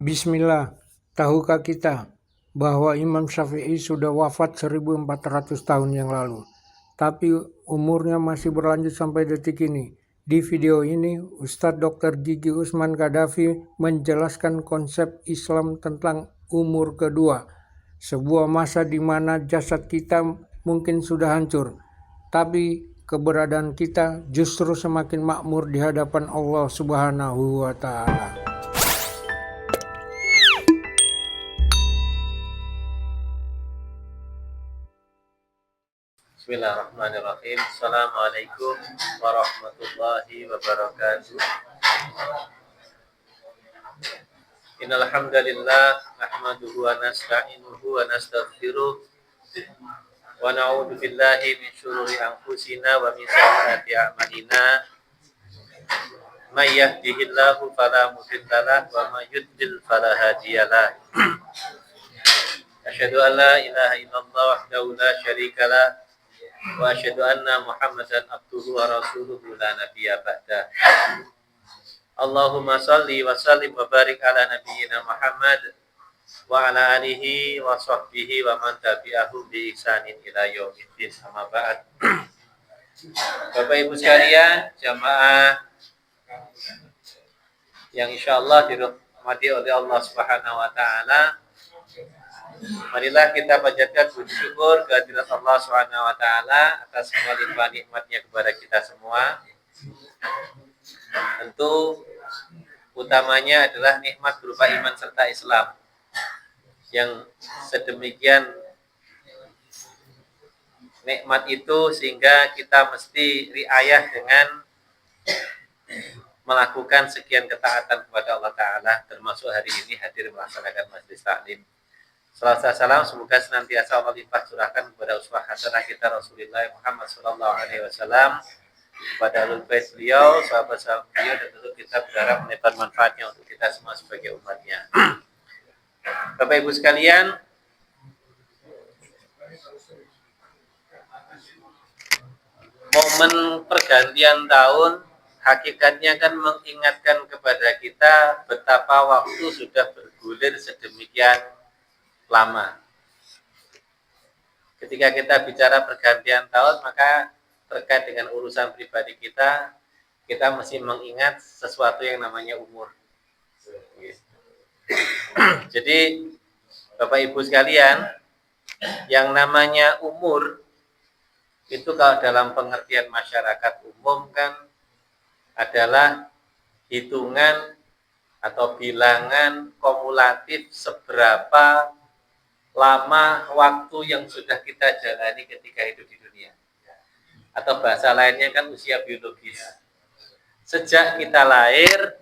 Bismillah, tahukah kita bahwa Imam Syafi'i sudah wafat 1400 tahun yang lalu, tapi umurnya masih berlanjut sampai detik ini. Di video ini, Ustadz Dr. Gigi Usman Gaddafi menjelaskan konsep Islam tentang umur kedua, sebuah masa di mana jasad kita mungkin sudah hancur, tapi keberadaan kita justru semakin makmur di hadapan Allah Subhanahu wa Ta'ala. Bismillahirrahmanirrahim. Assalamualaikum warahmatullahi wabarakatuh. Innal hamdalillah nahmaduhu wa nasta'inuhu wa nastaghfiruh wa na'udzu billahi min syururi anfusina wa min sayyiati a'malina. May yahdihillahu fala mudhillalah wa may yudlil fala hadiyalah. Asyhadu an la ilaha illallah wahdahu la syarikalah wa asyhadu anna Muhammadan abduhu wa rasuluhu la nabiyya ba'da. Allahumma shalli wa sallim wa barik ala nabiyyina Muhammad wa ala alihi wa sahbihi wa man tabi'ahu bi ihsanin ila yaumiddin. Amma ba'd. Bapak Ibu sekalian, jamaah yang insyaallah dirahmati oleh Allah Subhanahu wa taala, marilah kita panjatkan puji syukur kehadirat Allah Subhanahu wa taala atas semua limpah nikmatnya kepada kita semua. Tentu utamanya adalah nikmat berupa iman serta Islam yang sedemikian nikmat itu sehingga kita mesti riayah dengan melakukan sekian ketaatan kepada Allah Ta'ala, termasuk hari ini hadir melaksanakan majelis taklim. Salawat salam semoga senantiasa Allah limpah curahkan kepada uswah hasanah kita Rasulullah Muhammad sallallahu alaihi wasallam, kepada alul bait beliau, sahabat-sahabat beliau, dan tentu kita berharap mendapat manfaatnya untuk kita semua sebagai umatnya. Bapak Ibu sekalian, momen pergantian tahun hakikatnya kan mengingatkan kepada kita betapa waktu sudah bergulir sedemikian lama. Ketika kita bicara pergantian tahun, maka terkait dengan urusan pribadi kita, kita mesti mengingat sesuatu yang namanya umur. Jadi, Bapak Ibu sekalian, yang namanya umur, itu kalau dalam pengertian masyarakat umum kan adalah hitungan atau bilangan kumulatif seberapa lama waktu yang sudah kita jalani ketika hidup di dunia. Atau bahasa lainnya kan usia biologis. Sejak kita lahir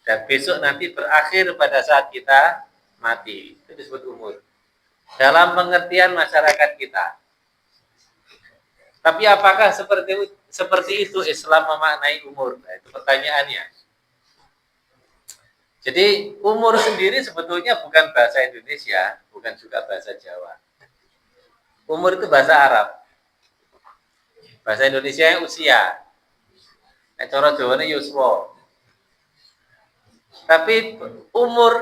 dan besok nanti berakhir pada saat kita mati. Itu disebut umur. Dalam pengertian masyarakat kita. Tapi apakah seperti itu Islam memaknai umur? Nah, itu pertanyaannya. Jadi umur sendiri sebetulnya bukan bahasa Indonesia, bukan juga bahasa Jawa. Umur itu bahasa Arab. Bahasa Indonesia usia. Cara Jawane yuswa. Tapi umur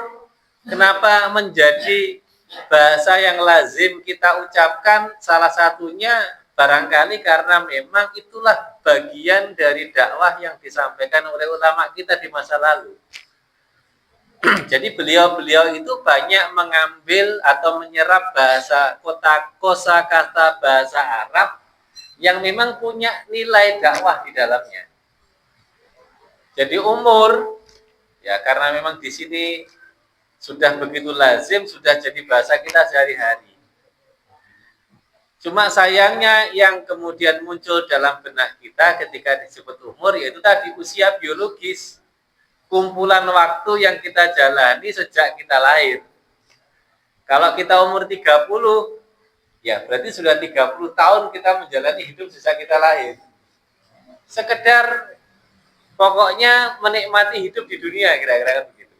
kenapa menjadi bahasa yang lazim kita ucapkan? Salah satunya barangkali karena memang itulah bagian dari dakwah yang disampaikan oleh ulama kita di masa lalu. Jadi beliau-beliau itu banyak mengambil atau menyerap kosakata bahasa Arab yang memang punya nilai dakwah di dalamnya. Jadi umur, ya karena memang di sini sudah begitu lazim, sudah jadi bahasa kita sehari-hari. Cuma sayangnya yang kemudian muncul dalam benak kita ketika disebut umur, yaitu tadi usia biologis. Kumpulan waktu yang kita jalani sejak kita lahir. Kalau kita umur 30, ya berarti sudah 30 tahun kita menjalani hidup sejak kita lahir. Sekedar pokoknya menikmati hidup di dunia, kira-kira begitu.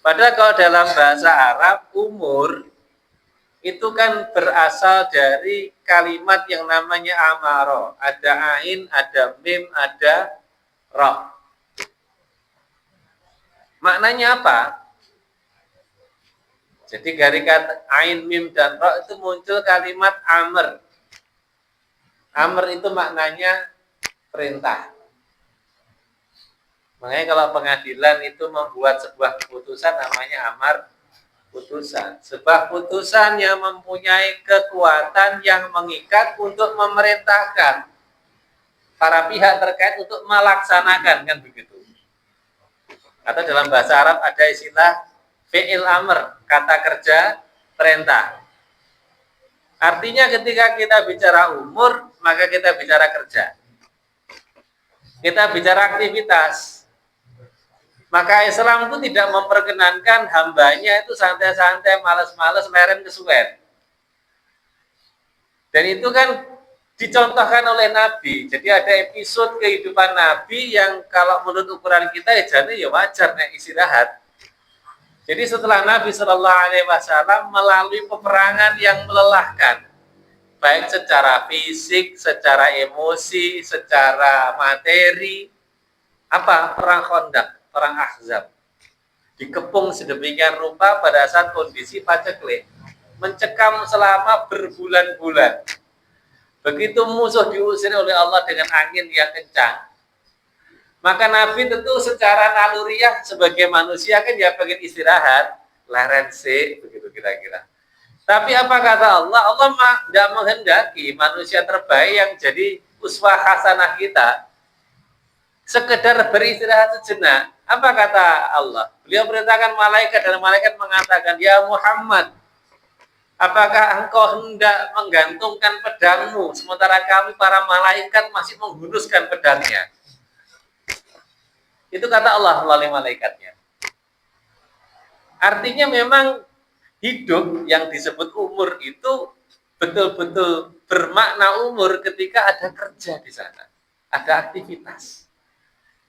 Padahal kalau dalam bahasa Arab, umur itu kan berasal dari kalimat yang namanya amaro. Ada ain, ada mim, ada ra. Maknanya apa? Jadi dari kata ain, mim, dan ro itu muncul kalimat amr. Amr itu maknanya perintah. Makanya kalau pengadilan itu membuat sebuah keputusan namanya amar putusan. Sebuah putusan yang mempunyai kekuatan yang mengikat untuk memerintahkan para pihak terkait untuk melaksanakan, kan begitu. Atau dalam bahasa Arab ada istilah fi'il amr, kata kerja perintah. Artinya ketika kita bicara umur, maka kita bicara kerja. Kita bicara aktivitas. Maka Islam itu tidak memperkenankan hambanya itu santai-santai, malas-malas, leren kesuwen. Dan itu kan dicontohkan oleh Nabi. Jadi ada episode kehidupan Nabi yang kalau menurut ukuran kita jadi ya wajar nek istirahat. Jadi setelah Nabi Shallallahu Alaihi Wasallam melalui peperangan yang melelahkan, baik secara fisik, secara emosi, secara materi, perang Khandaq, perang Ahzab, dikepung sedemikian rupa pada saat kondisi paceklik, mencekam selama berbulan-bulan. Begitu musuh diusir oleh Allah dengan angin yang kencang, maka Nabi tentu secara naluriah sebagai manusia kan ya pengen istirahat, leren sih, begitu kira-kira. Tapi apa kata Allah? Allah tidak menghendaki manusia terbaik yang jadi uswah hasanah kita sekedar beristirahat sejenak. Apa kata Allah? Beliau perintahkan malaikat dan malaikat mengatakan, ya Muhammad, apakah engkau hendak menggantungkan pedangmu sementara kami para malaikat masih menghunuskan pedangnya? Itu kata Allah melalui malaikatnya. Artinya memang hidup yang disebut umur itu betul-betul bermakna umur ketika ada kerja di sana, ada aktivitas.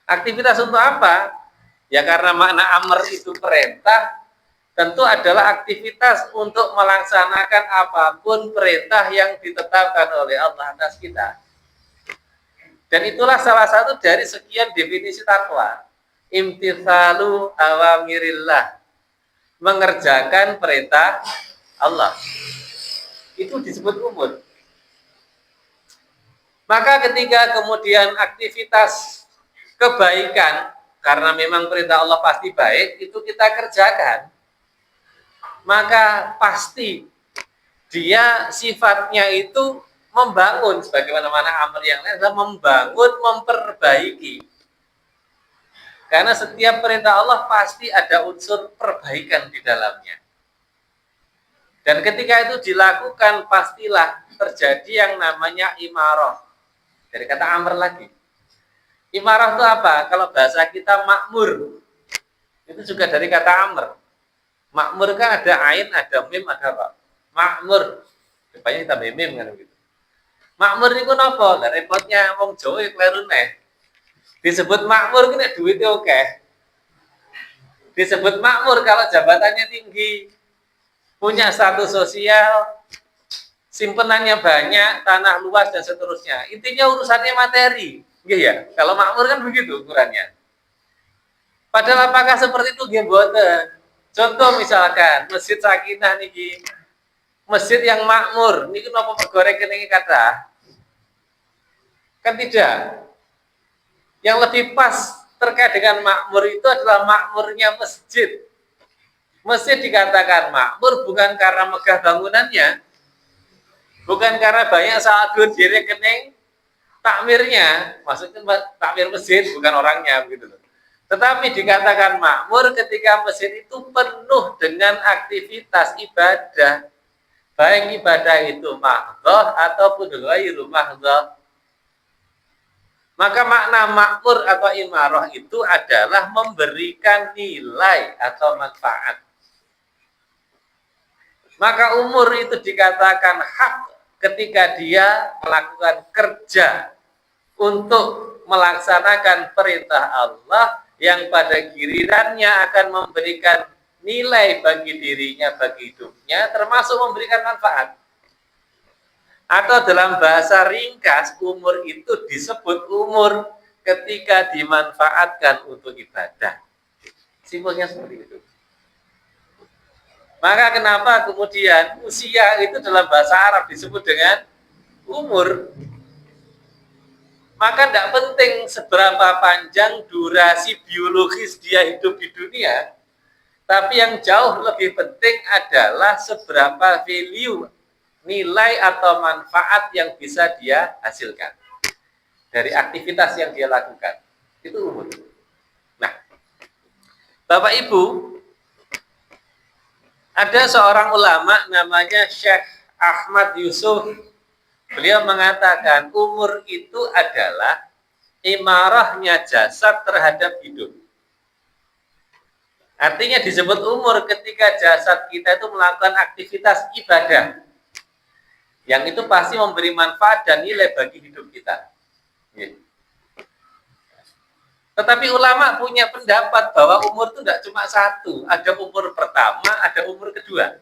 Aktivitas untuk apa? Ya karena makna amr itu perintah, tentu adalah aktivitas untuk melaksanakan apapun perintah yang ditetapkan oleh Allah atas kita. Dan itulah salah satu dari sekian definisi takwa. Imtithalu awamirillah, mengerjakan perintah Allah. Itu disebut umur. Maka ketika kemudian aktivitas kebaikan, karena memang perintah Allah pasti baik, itu kita kerjakan, maka pasti dia sifatnya itu membangun, sebagaimana amr yang lain adalah membangun, memperbaiki. Karena setiap perintah Allah pasti ada unsur perbaikan di dalamnya. Dan ketika itu dilakukan, pastilah terjadi yang namanya imarah. Dari kata amr lagi. Imarah itu apa? Kalau bahasa kita makmur. Itu juga dari kata amr. Makmur kan ada ain, ada mim, ada ra. Makmur. Depannya kita mim kan begitu. Makmur itu apa? Nah, repotnya wong Jawa kleru neh. Disebut makmur kena duitnya oke. Disebut makmur kalau jabatannya tinggi, punya status sosial, simpenannya banyak, tanah luas dan seterusnya. Intinya urusannya materi. Nggih ya. Kalau makmur kan begitu ukurannya. Padahal apakah seperti itu nggih mboten? Contoh misalkan Masjid Sakinah niki. Masjid yang makmur, niki napa pegore kene kata? Kan tidak. Yang lebih pas terkait dengan makmur itu adalah makmurnya masjid. Masjid dikatakan makmur bukan karena megah bangunannya, bukan karena banyak saldo di rekening takmirnya, maksudnya takmir masjid bukan orangnya begitu loh. Tetapi dikatakan makmur ketika masjid itu penuh dengan aktivitas ibadah, baik ibadah itu mahdhah ataupun ghairu mahdhah. Maka makna makmur atau imarah itu adalah memberikan nilai atau manfaat. Maka umur itu dikatakan hak ketika dia melakukan kerja untuk melaksanakan perintah Allah yang pada gilirannya akan memberikan nilai bagi dirinya, bagi hidupnya, termasuk memberikan manfaat. Atau dalam bahasa ringkas, umur itu disebut umur ketika dimanfaatkan untuk ibadah. Simpelnya seperti itu. Maka kenapa kemudian usia itu dalam bahasa Arab disebut dengan umur? Maka tidak penting seberapa panjang durasi biologis dia hidup di dunia, tapi yang jauh lebih penting adalah seberapa value, nilai atau manfaat yang bisa dia hasilkan dari aktivitas yang dia lakukan. Itu umur. Nah, Bapak Ibu, ada seorang ulama namanya Syekh Ahmad Yusuf. Beliau mengatakan umur itu adalah imarahnya jasad terhadap hidup. Artinya disebut umur ketika jasad kita itu melakukan aktivitas ibadah. Yang itu pasti memberi manfaat dan nilai bagi hidup kita. Tetapi ulama punya pendapat bahwa umur itu tidak cuma satu. Ada umur pertama, ada umur kedua.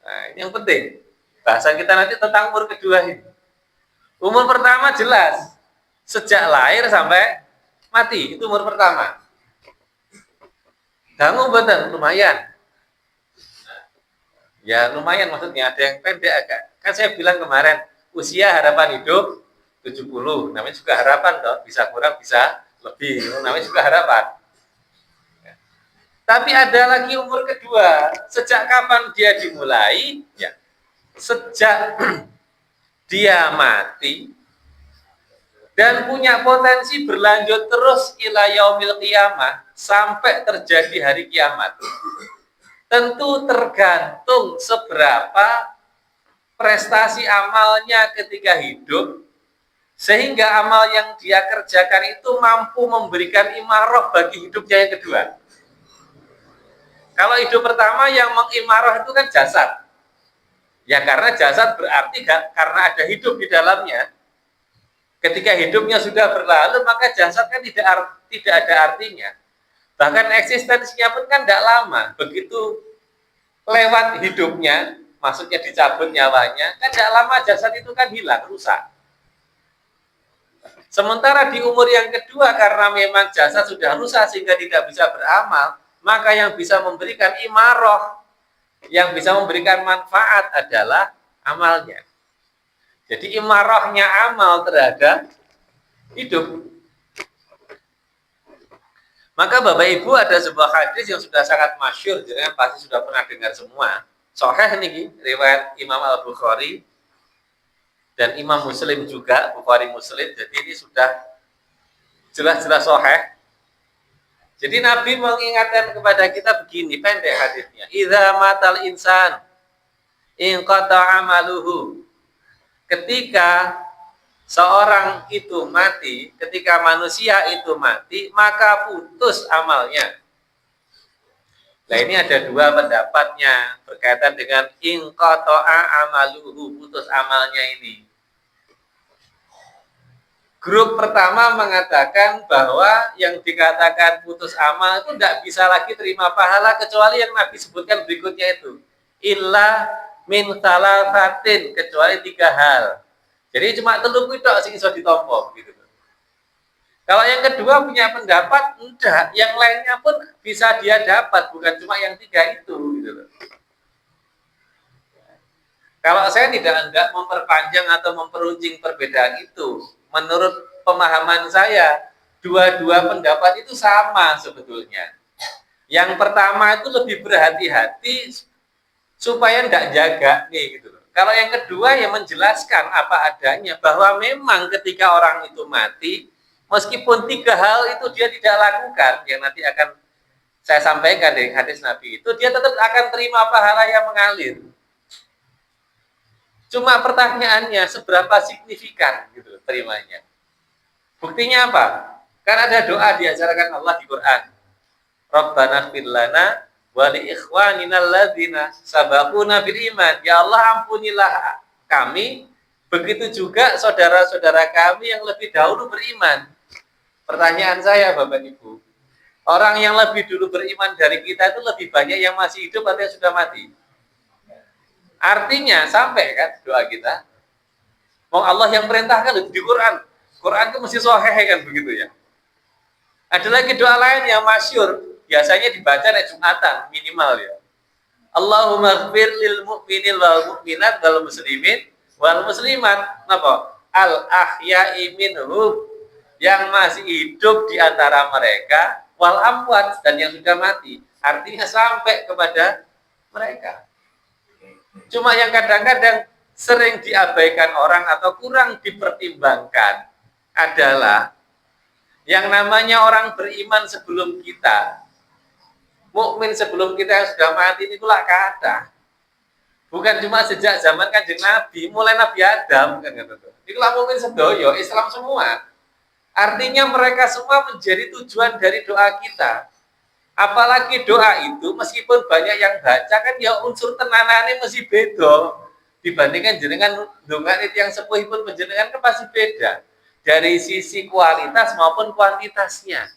Nah, ini yang penting. Bahasan kita nanti tentang umur kedua ini. Umur pertama jelas. Sejak lahir sampai mati. Itu umur pertama. Dangu betul, lumayan. Ya lumayan maksudnya. Ada yang pendek agak. Kan saya bilang kemarin, usia harapan hidup 70. Namanya juga harapan toh. Bisa kurang, bisa lebih. Namanya juga harapan. Tapi ada lagi umur kedua. Sejak kapan dia dimulai? Ya, sejak dia mati dan punya potensi berlanjut terus ila yaumil qiyamah sampai terjadi hari kiamat. Tentu tergantung seberapa prestasi amalnya ketika hidup, sehingga amal yang dia kerjakan itu mampu memberikan imarah bagi hidupnya yang kedua. Kalau hidup pertama yang mengimarah itu kan jasad. Ya karena jasad berarti karena ada hidup di dalamnya. Ketika hidupnya sudah berlalu, maka jasad kan tidak ada artinya. Bahkan eksistensinya pun kan tidak lama. Begitu lewat hidupnya, maksudnya dicabut nyawanya, kan tidak lama jasad itu kan hilang, rusak. Sementara di umur yang kedua, karena memang jasad sudah rusak sehingga tidak bisa beramal, maka yang bisa memberikan imarah, yang bisa memberikan manfaat adalah amalnya. Jadi imarahnya amal terhadap hidup. Maka Bapak Ibu ada sebuah hadis yang sudah sangat masyhur, jangan pasti sudah pernah dengar semua. Sahih nih, riwayat Imam Al-Bukhari dan Imam Muslim juga, Bukhari Muslim. Jadi ini sudah jelas-jelas sahih. Jadi Nabi mengingatkan kepada kita begini, pendek hadisnya. Idza matal insan in qata amaluhu. Ketika seorang itu mati, ketika manusia itu mati, maka putus amalnya. Nah, ini ada dua pendapatnya berkaitan dengan in qata amaluhu, putus amalnya ini. Grup pertama mengatakan bahwa yang dikatakan putus amal itu tidak bisa lagi terima pahala kecuali yang Nabi sebutkan berikutnya itu. Illa min salasatin, kecuali 3 hal. Jadi cuma teluk itu sing iso ditompo gitu. Kalau yang kedua punya pendapat enggak, yang lainnya pun bisa dia dapat, bukan cuma yang 3 itu gitu loh. Kalau saya tidak hendak memperpanjang atau memperuncing perbedaan itu, menurut pemahaman saya, dua-dua pendapat itu sama sebetulnya. Yang pertama itu lebih berhati-hati supaya tidak jaga nih gitu. Kalau yang kedua ya menjelaskan apa adanya, bahwa memang ketika orang itu mati, meskipun 3 hal itu dia tidak lakukan, yang nanti akan saya sampaikan dari hadis Nabi itu, dia tetap akan terima pahala yang mengalir. Cuma pertanyaannya seberapa signifikan gitu terimanya. Buktinya apa? Kan ada doa diajarkan Allah di Quran. Rabbana ighfir lana wa li ikhwanina alladzina sabaquna bil iman. Ya Allah, ampunilah kami, begitu juga saudara-saudara kami yang lebih dahulu beriman. Pertanyaan saya Bapak Ibu, orang yang lebih dulu beriman dari kita itu lebih banyak yang masih hidup atau yang sudah mati? Artinya sampai kan doa kita. Mau Allah yang perintahkan di Quran. Quran itu mesti sahih kan begitu ya. Ada lagi doa lain yang masyhur, biasanya dibaca nek Jumatan minimal ya. Allahumma ighfir lil mu'minin wal mu'minat wal muslimin wal muslimat. Napa? Al ahya'i minhum, yang masih hidup di antara mereka, wal amwat, dan yang sudah mati. Artinya sampai kepada mereka. Cuma yang kadang-kadang sering diabaikan orang atau kurang dipertimbangkan adalah yang namanya orang beriman sebelum kita, mukmin sebelum kita yang sudah mati ini pula kata. Bukan cuma sejak zaman Kanjeng Nabi, mulai Nabi Adam kan gitu. Itulah mukmin sedoyo, Islam semua. Artinya mereka semua menjadi tujuan dari doa kita. Apalagi doa itu meskipun banyak yang baca kan ya unsur tenanane masih beda dibandingkan jenengan dongan itu yang sepuhipun penjenengan kan pasti beda dari sisi kualitas maupun kuantitasnya.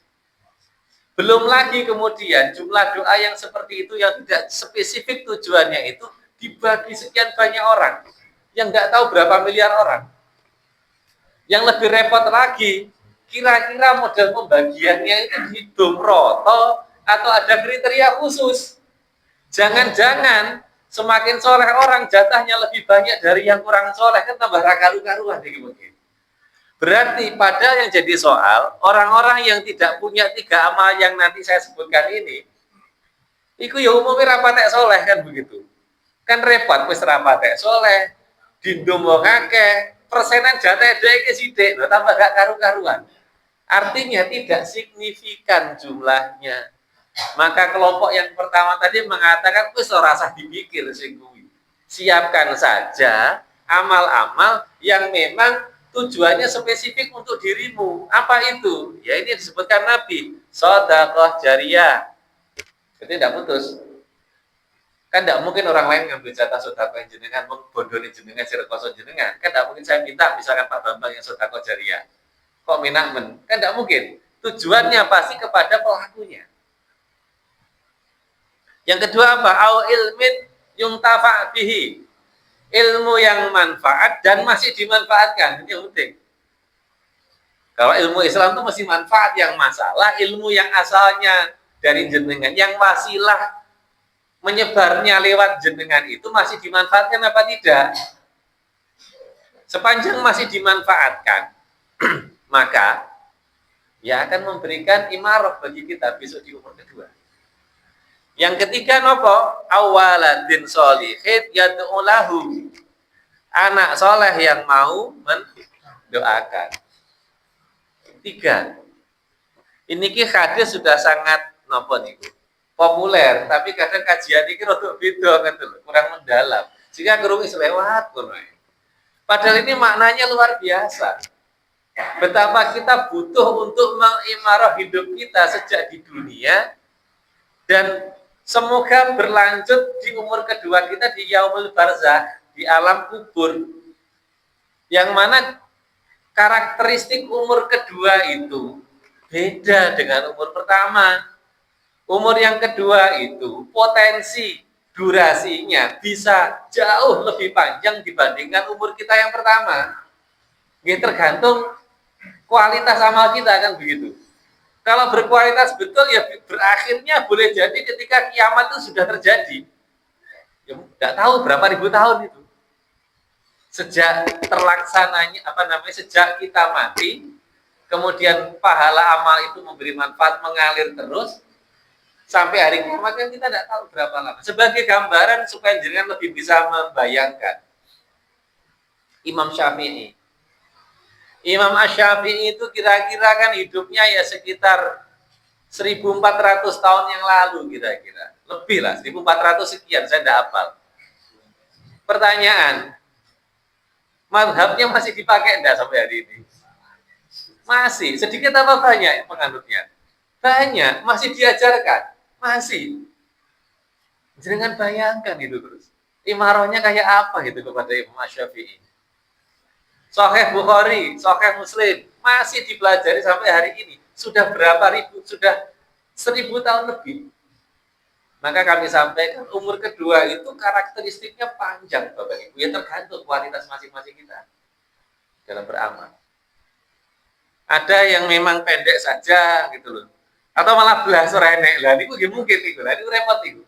Belum lagi kemudian jumlah doa yang seperti itu yang tidak spesifik tujuannya itu dibagi sekian banyak orang yang nggak tahu berapa miliar orang. Yang lebih repot lagi, kira-kira model pembagiannya itu dihitung roto atau ada kriteria khusus. Jangan-jangan semakin soleh orang jatahnya lebih banyak dari yang kurang soleh, kan tambah karu-karuan mungkin. Berarti padahal yang jadi soal, orang-orang yang tidak punya 3 amal yang nanti saya sebutkan ini, itu ya umumnya rapatek soleh kan begitu. Kan repot wis rapatek soleh, dindum wong akeh, persenan jatah dhek iki sithik, lho tambah gak karu-karuan. Artinya tidak signifikan jumlahnya. Maka kelompok yang pertama tadi mengatakan wis ora usah dipikir sing kuwi. Siapkan saja amal-amal yang memang tujuannya spesifik untuk dirimu. Apa itu? Ya ini disebutkan Nabi, sedekah jariyah. Jadi tidak putus. Kan tidak mungkin orang lain ngambil jatah sedekah jenengan, membondoni jenengan, sirekoso jenengan. Kan tidak mungkin saya minta misalkan Pak Bambang yang sedekah jariyah. Kok minakmen? Kan tidak mungkin. Tujuannya pasti kepada pelakunya. Yang kedua apa? Au ilmin yungtafa bihi. Ilmu yang manfaat dan masih dimanfaatkan. Ini yang penting. Kalau ilmu Islam itu masih manfaat, yang masalah ilmu yang asalnya dari jenengan, yang wasilah menyebarnya lewat jenengan itu masih dimanfaatkan apa tidak? Sepanjang masih dimanfaatkan, maka ya akan memberikan imarah bagi kita besok di umur kedua. Yang ketiga nopo? Awaladin sholihin yad'u lahu. Anak soleh yang mau mendoakan. 3. Ini ki hadis sudah sangat nopo niku populer, tapi kadang kajian ini rada beda gitu loh, kurang mendalam. Jika kerungi selewat kono. Padahal ini maknanya luar biasa. Betapa kita butuh untuk mengimarah hidup kita sejak di dunia dan semoga berlanjut di umur kedua kita di yaumul barzakh, di alam kubur. Yang mana karakteristik umur kedua itu beda dengan umur pertama. Umur yang kedua itu potensi durasinya bisa jauh lebih panjang dibandingkan umur kita yang pertama. Ini tergantung kualitas amal kita kan begitu. Kalau berkualitas betul ya berakhirnya boleh jadi ketika kiamat itu sudah terjadi. Ya tidak tahu berapa ribu tahun itu. Sejak terlaksananya sejak kita mati, kemudian pahala amal itu memberi manfaat mengalir terus sampai hari kiamat kan kita tidak tahu berapa lama. Sebagai gambaran supaya jenengan lebih bisa membayangkan. Imam Syafi'i. Imam Asy-Syafi'i itu kira-kira kan hidupnya ya sekitar 1400 tahun yang lalu kira-kira. Lebih lah, 1400 sekian, saya tidak hafal. Pertanyaan, mazhabnya masih dipakai enggak sampai hari ini? Masih, sedikit apa banyak penganutnya? Banyak, masih diajarkan. Masih. Jangan bayangkan itu terus. Imarahnya kayak apa gitu kepada Imam Asy-Syafi'i. Sahih Bukhari, Sahih Muslim masih dipelajari sampai hari ini. Sudah berapa ribu? Sudah 1000 tahun lebih. Maka kami sampaikan umur kedua itu karakteristiknya panjang Bapak Ibu. Ya tergantung kualitas masing-masing kita dalam beramal. Ada yang memang pendek saja gitu loh. Atau malah belas renek. Lah niku nggih mungkin niku. Lah niku repot niku.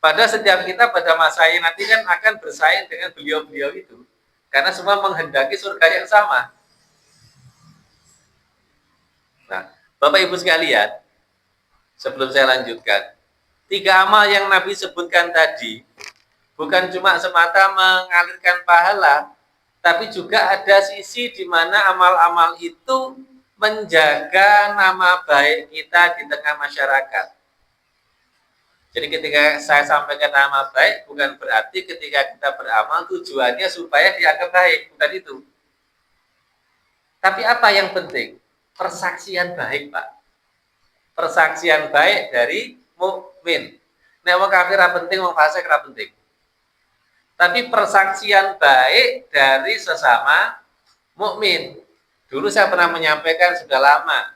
Padahal setiap kita pada masanya nanti kan akan bersaing dengan beliau-beliau itu. Karena semua menghendaki surga yang sama. Nah, Bapak Ibu sekalian, sebelum saya lanjutkan, 3 amal yang Nabi sebutkan tadi bukan cuma semata mengalirkan pahala, tapi juga ada sisi di mana amal-amal itu menjaga nama baik kita di tengah masyarakat. Jadi ketika saya sampaikan nama baik, bukan berarti ketika kita beramal tujuannya supaya dianggap baik, bukan itu. Tapi apa yang penting? Persaksian baik, Pak. Persaksian baik dari mukmin. Nek wong kafir ra penting, wong fasik ra penting. Tapi persaksian baik dari sesama mukmin. Dulu saya pernah menyampaikan sudah lama.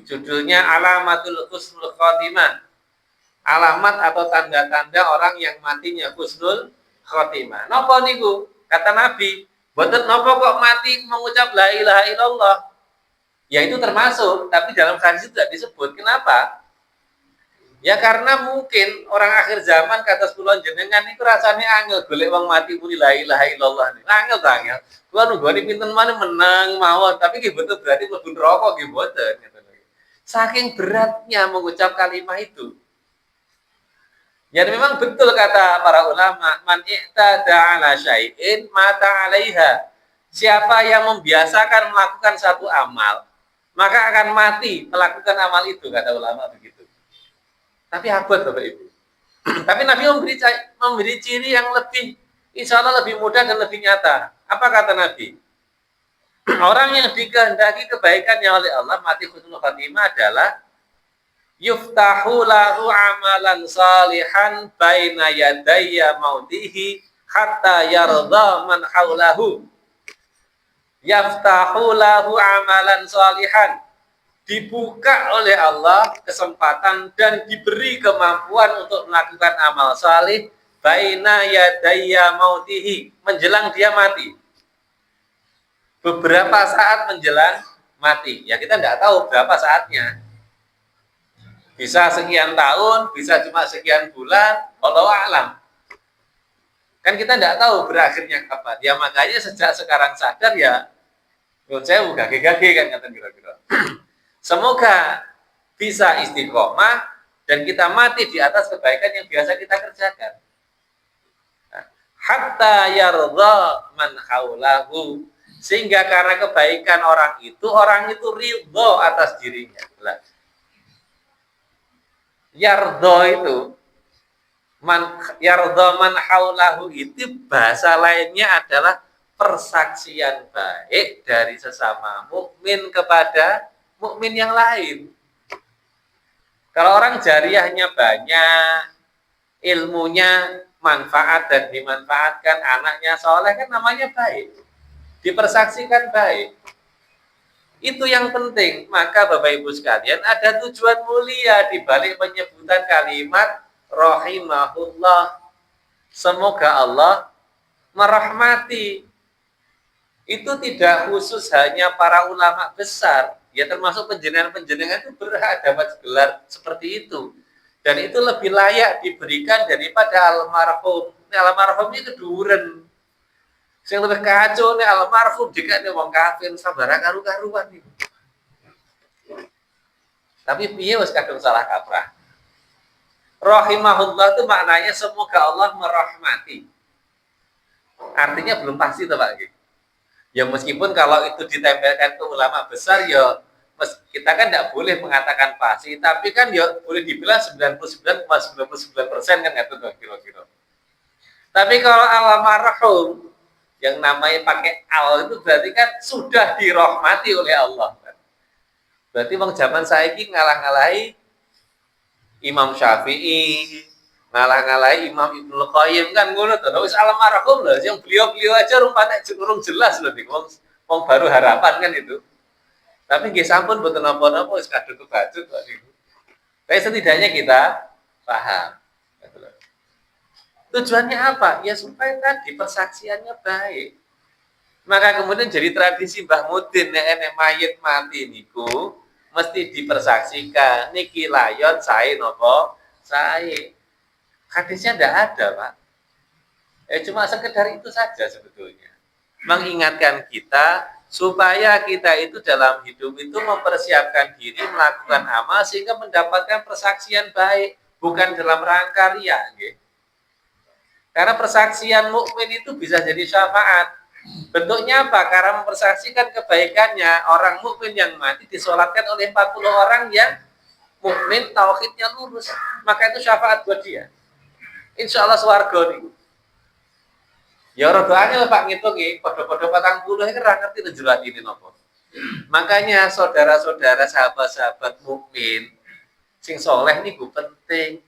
Judulnya Alamatul Husnul Khotimah. Alamat atau tanda-tanda orang yang matinya husnul khotimah. Napa niku? Kata Nabi, mboten napa kok mati mengucap la ilaha illallah. Ya itu termasuk, tapi dalam hadis itu tidak disebut. Kenapa? Ya karena mungkin orang akhir zaman kata sepuluh jenengan itu rasanya angel golek wong mati muni la ilaha illallah. Angel ta angel. Kuwi nunggoni pinten maneh menang mawon, tapi nggih betul berarti mlebu neraka nggih mboten. Saking beratnya mengucap kalimat itu. Ya memang betul kata para ulama, man i'tada 'ala syai'in mata 'alaiha. Siapa yang membiasakan melakukan satu amal, maka akan mati melakukan amal itu, kata ulama begitu. Tapi abot Bapak Ibu. Tapi Nabi memberi ciri yang lebih, insya Allah lebih mudah dan lebih nyata. Apa kata Nabi? Orang yang dikehendaki kebaikannya oleh Allah, mati husnul khatimah adalah yuftahu lahu amalan salihan baina yadayya mautihi hatta yardha man haulahu. Yaftahu lahu amalan salihan, dibuka oleh Allah kesempatan dan diberi kemampuan untuk melakukan amal salih baina yadayya mautihi, menjelang dia mati. Beberapa saat menjelang mati. Ya kita tidak tahu berapa saatnya. Bisa sekian tahun, bisa cuma sekian bulan, wallahu a'lam. Kan kita tidak tahu berakhirnya kapan. Ya makanya sejak sekarang sadar ya, menurut saya gage-gage kan kata kira-kira. Semoga bisa istiqomah dan kita mati di atas kebaikan yang biasa kita kerjakan. Hatta yardha man haulahu, sehingga karena kebaikan orang itu ridho atas dirinya. Yardha itu yardha man haulahu itu bahasa lainnya adalah persaksian baik dari sesama mukmin kepada mukmin yang lain. Kalau orang jariahnya banyak, ilmunya manfaat dan dimanfaatkan, anaknya soleh, kan namanya baik. Dipersaksikan baik. Itu yang penting. Maka Bapak Ibu sekalian, ada tujuan mulia di balik penyebutan kalimat rahimahullah. Semoga Allah merahmati. Itu tidak khusus hanya para ulama besar. Ya termasuk penjenengan-penjenengan itu berhak dapat gelar seperti itu. Dan itu lebih layak diberikan daripada almarhum. Almarhum itu duren. Sing lebih kacau nih almarhum jika nih wong kafir sabar karu-karuan nih. Tapi piye wis kadung salah kaprah. Rahimahullah itu maknanya semoga Allah merahmati. Artinya belum pasti tuh Pak. Ya meskipun kalau itu ditempelkan ke ulama besar ya kita kan tidak boleh mengatakan pasti, tapi kan ya boleh dibilang 99,99% kan itu kira-kira. Tapi kalau almarhum yang namanya pakai al itu berarti kan sudah dirahmati oleh Allah. Berarti wong zaman saiki ngalah-ngalahi Imam Syafi'i, ngalah-ngalahi Imam Ibnu Qayyim kan ngono to. Wis almarhum lho, yang beliau-beliau aja rumpane urung jelas lho nih wong baru harapan kan itu. Tapi nggih sampun mboten napa-napa wis kadung kebacut kok niku. Tapi setidaknya kita paham. Tujuannya apa? Ya supaya tadi persaksiannya baik. Maka kemudian jadi tradisi Mbah Mudin nek mayit mati niku mesti dipersaksikan niki layon sae napa sae. Hadisnya tidak ada, Pak. Cuma sekedar itu saja sebetulnya. Mengingatkan kita supaya kita itu dalam hidup itu mempersiapkan diri melakukan amal sehingga mendapatkan persaksian baik, bukan dalam rangka riya, nggih. Karena persaksian mukmin itu bisa jadi syafaat. Bentuknya apa? Karena mempersaksikan kebaikannya, orang mukmin yang mati disolatkan oleh 40 orang yang mukmin tauhidnya lurus, maka itu syafaat buat dia. Insya Allah swarga nih. Ya orang doanya Pak ngitungi, podo-podo 40 ini kan ngerti jelas ini nopo. Makanya saudara-saudara, sahabat-sahabat mukmin sing soleh nih gue penting.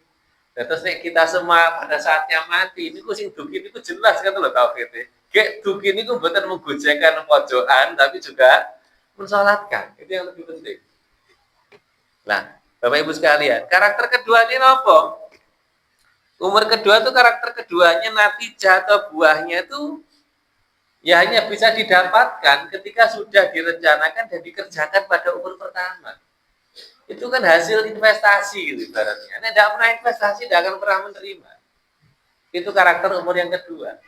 Dan terus nih kita semua pada saatnya mati, ini gue sing dugi ini gue jelas kan lo tauhidnya. Kayak dugi ini gue bukan menggojekkan pojokan, tapi juga mensolatkan. Itu yang lebih penting. Nah, Bapak Ibu sekalian, karakter kedua ini apa? Umur kedua itu karakter keduanya natijah atau buahnya itu ya hanya bisa didapatkan ketika sudah direncanakan dan dikerjakan pada umur pertama. Itu kan hasil investasi gitu ibaratnya. Anda tidak pernah investasi, tidak akan pernah menerima. Itu karakter umur yang kedua.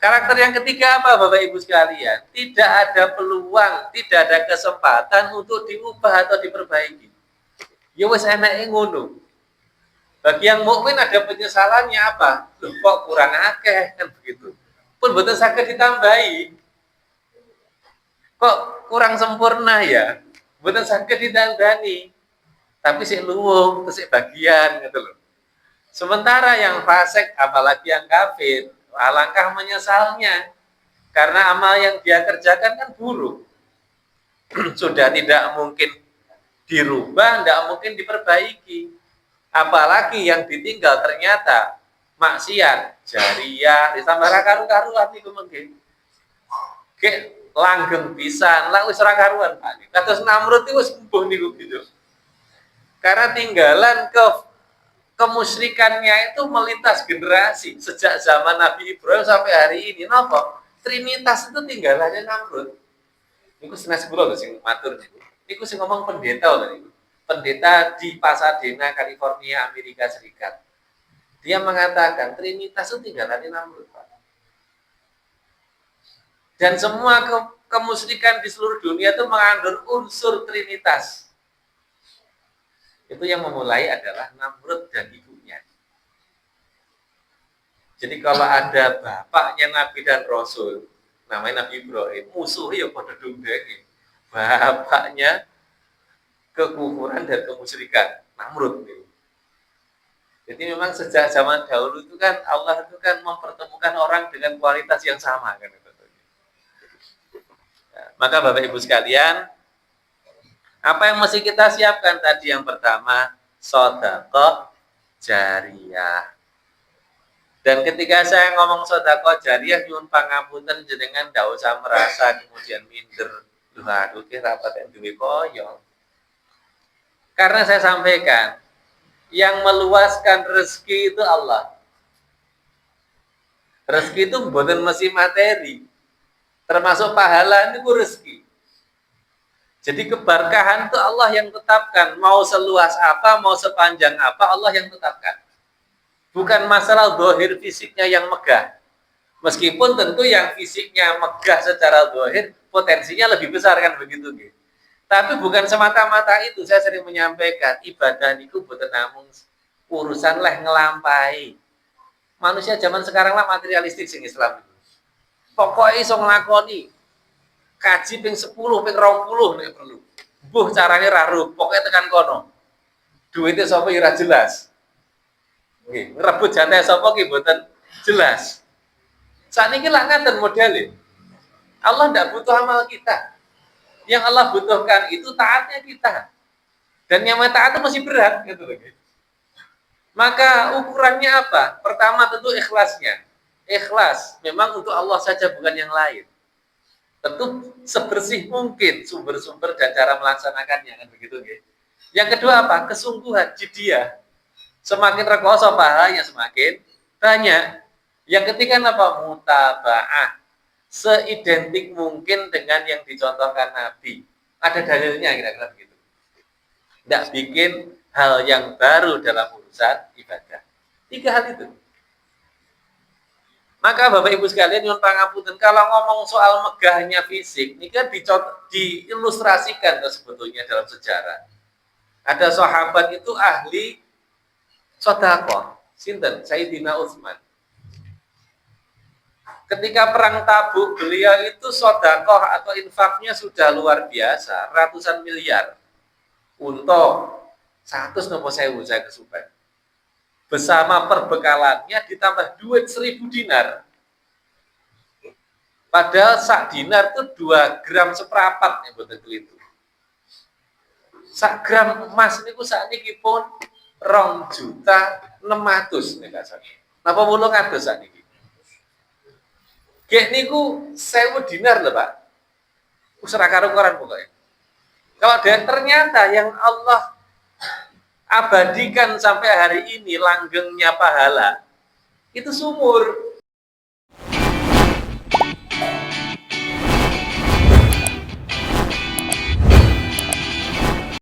Karakter yang ketiga apa Bapak Ibu sekalian? Tidak ada peluang, tidak ada kesempatan untuk diubah atau diperbaiki. Ya wis enake ngono. Bagi yang mukmin ada penyesalannya apa? Loh, kok kurang akeh kan begitu. Pun boten saged ditambahi. Kok kurang sempurna ya? Boten saged ditandani. Tapi sik luwung, sik bagian gitu loh. Sementara yang fasik apalagi yang kafir, alangkah menyesalnya. Karena amal yang dia kerjakan kan buruk. Sudah tidak mungkin dirubah, tidak mungkin diperbaiki. Apalagi yang ditinggal ternyata maksiat jariyah ditambah karu-karuan niku mengke. Langgeng pisan, lah wis ora karuan Pak. Kados Namrud itu wis mbuh niku gitu. Karena tinggalan kemusyrikannya itu melintas generasi sejak zaman Nabi Ibrahim sampai hari ini. Napa? Trinitas itu tinggalannya Namrud. Niku senes kula lho sing matur niku. Niku sing ngomong pendeta lho niku. Pendeta di Pasadena, California, Amerika Serikat. Dia mengatakan Trinitas itu tinggalannya Namrud, Pak. Dan semua kemusyrikan di seluruh dunia itu mengandung unsur Trinitas. Itu yang memulai adalah Namrud dan ibunya. Jadi kalau ada bapaknya Nabi dan Rasul, namanya Nabi Ibrahim, musuhnya ya pada dungdengi. Bapaknya kekufuran dan kemusyrikan, Namrud. Jadi memang sejak zaman dahulu itu kan Allah itu kan mempertemukan orang dengan kualitas yang sama kan. Nah, maka Bapak Ibu sekalian, apa yang mesti kita siapkan tadi? Yang pertama, sedekah jariyah. Dan ketika saya ngomong sedekah jariyah, nyuwun pangapunten jenengan ndak usah merasa kemudian minder. Aduh, rapat yang duwe koyo. Karena saya sampaikan, yang meluaskan rezeki itu Allah. Rezeki itu bukan mesti materi. Termasuk pahala itu rezeki. Jadi keberkahan itu Allah yang tetapkan. Mau seluas apa, mau sepanjang apa, Allah yang tetapkan. Bukan masalah zahir fisiknya yang megah. Meskipun tentu yang fisiknya megah secara zahir, potensinya lebih besar kan begitu gitu. Tapi bukan semata-mata itu, saya sering menyampaikan, ibadah itu bukan namun urusan leh ngelampai. Manusia zaman sekarang lah materialistik sing Islam itu. Pokoknya iso nglakoni kaji ping 10, ping 20 nek perlu. Mbuh carane ra ro, pokoknya tekan kono. Duitnya sapa ya ora jelas. Nggih, ngerebut jatah sapa ki mboten jelas. Sakniki lak ngaten modele. Allah ndak butuh amal kita. Yang Allah butuhkan itu taatnya kita. Dan yang taat itu masih berat gitu loh. Maka ukurannya apa? Pertama tentu ikhlasnya. Ikhlas memang untuk Allah saja bukan yang lain. Tentu sebersih mungkin sumber-sumber dan cara melaksanakannya kan begitu nggih. Yang kedua apa? Kesungguhan, jiddiyah. Semakin rekoso pahalanya semakin banyak. Yang ketiga apa? Mutabaah. Seidentik mungkin dengan yang dicontohkan Nabi. Ada dalilnya kira-kira begitu. Tidak bikin hal yang baru dalam urusan ibadah. 3 hal itu. Maka Bapak Ibu sekalian nyuwun pangapunten, kalau ngomong soal megahnya fisik, ini kan diilustrasikan sebetulnya dalam sejarah. Ada sahabat itu ahli sedekah, sinten? Sayyidina Utsman. Ketika perang Tabuk, beliau itu sedekah atau infaknya sudah luar biasa, ratusan miliar. Untuk 100 nopo sewu saya kesupen. Bersama perbekalannya ditambah duit 1000 dinar. Padahal sak dinar itu 2 gram seprapat yang betul itu. Sak gram emas niku sakniki pun 2.600.000 nek kasane. Napa mulo kados sakniki? Gek niku 1000 dinar lho, Pak. Wis ora karo-karan pokoke. Kalau ternyata yang Allah abadikan sampai hari ini langgengnya pahala, itu sumur.